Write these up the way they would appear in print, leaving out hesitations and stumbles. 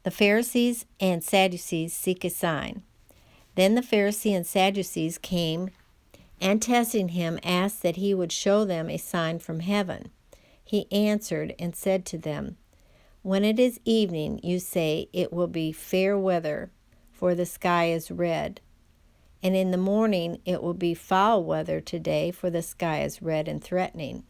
The Pharisees and Sadducees seek a sign. Then the Pharisees and Sadducees came, and testing him, asked that he would show them a sign from heaven. He answered and said to them, "When it is evening, you say, 'It will be fair weather, for the sky is red.' And in the morning, 'It will be foul weather today, for the sky is red and threatening.'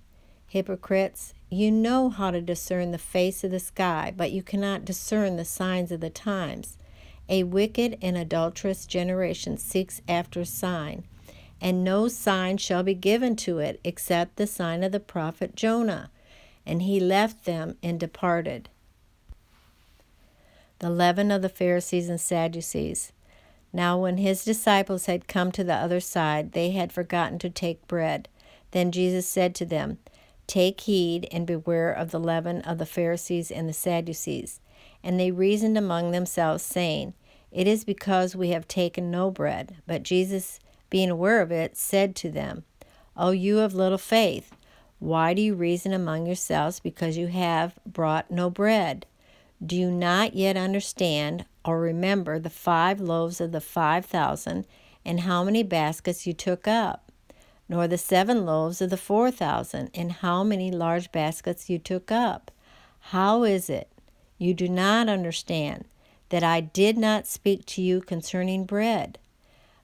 Hypocrites, you know how to discern the face of the sky, but you cannot discern the signs of the times. A wicked and adulterous generation seeks after a sign, and no sign shall be given to it except the sign of the prophet Jonah." And he left them and departed. The leaven of the Pharisees and Sadducees. Now when his disciples had come to the other side, they had forgotten to take bread. Then Jesus said to them, "Take heed and beware of the leaven of the Pharisees and the Sadducees." And they reasoned among themselves, saying, "It is because we have taken no bread." But Jesus, being aware of it, said to them, "O you of little faith, why do you reason among yourselves because you have brought no bread? Do you not yet understand or remember the 5 loaves of the 5,000 and how many baskets you took up? Nor the 7 loaves of the 4,000 and how many large baskets you took up? How is it you do not understand that I did not speak to you concerning bread,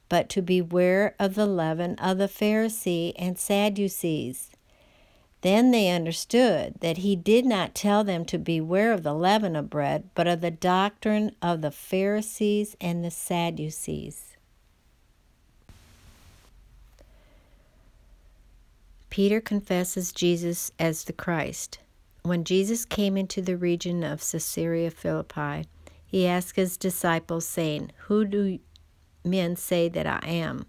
but to beware of the leaven of the Pharisee and Sadducees?" Then they understood that he did not tell them to beware of the leaven of bread, but of the doctrine of the Pharisees and the Sadducees. Peter confesses Jesus as the Christ. When Jesus came into the region of Caesarea Philippi, he asked his disciples, saying, "Who do men say that I am,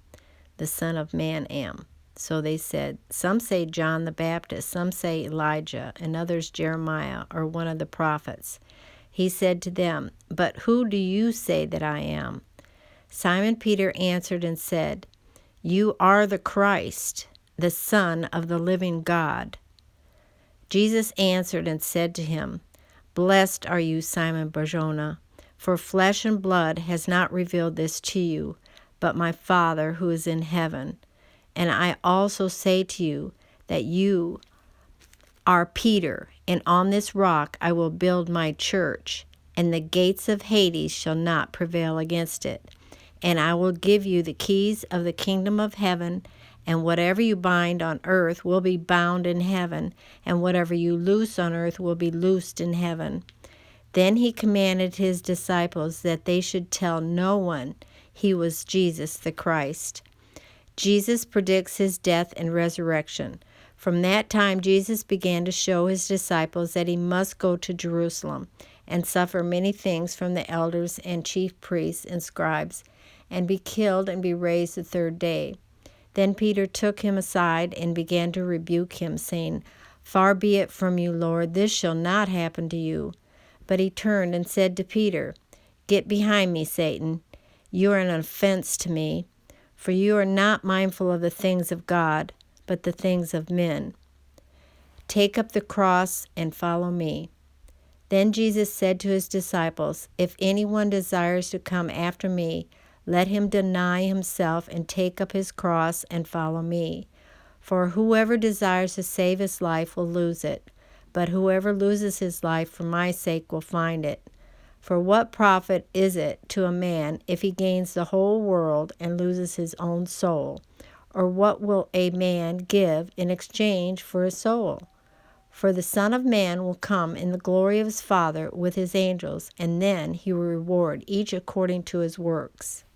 the Son of Man, am?" So they said, "Some say John the Baptist, some say Elijah, and others Jeremiah or one of the prophets." He said to them, "But who do you say that I am?" Simon Peter answered and said, "You are the Christ, the Son of the living God." Jesus answered and said to him, "Blessed are you, Simon Bar-Jonah, for flesh and blood has not revealed this to you, but my Father who is in heaven. And I also say to you that you are Peter, and on this rock I will build my church, and the gates of Hades shall not prevail against it. And I will give you the keys of the kingdom of heaven, and whatever you bind on earth will be bound in heaven, and whatever you loose on earth will be loosed in heaven." Then he commanded his disciples that they should tell no one he was Jesus the Christ. Jesus predicts his death and resurrection. From that time, Jesus began to show his disciples that he must go to Jerusalem and suffer many things from the elders and chief priests and scribes, and be killed and be raised the 3rd day. Then Peter took him aside and began to rebuke him, saying, "Far be it from you, Lord, this shall not happen to you." But he turned and said to Peter, "Get behind me, Satan. You are an offense to me, for you are not mindful of the things of God, but the things of men. Take up the cross and follow me." Then Jesus said to his disciples, "If anyone desires to come after me, let him deny himself and take up his cross and follow me. For whoever desires to save his life will lose it, but whoever loses his life for my sake will find it. For what profit is it to a man if he gains the whole world and loses his own soul? Or what will a man give in exchange for his soul? For the Son of Man will come in the glory of his Father with his angels, and then he will reward each according to his works."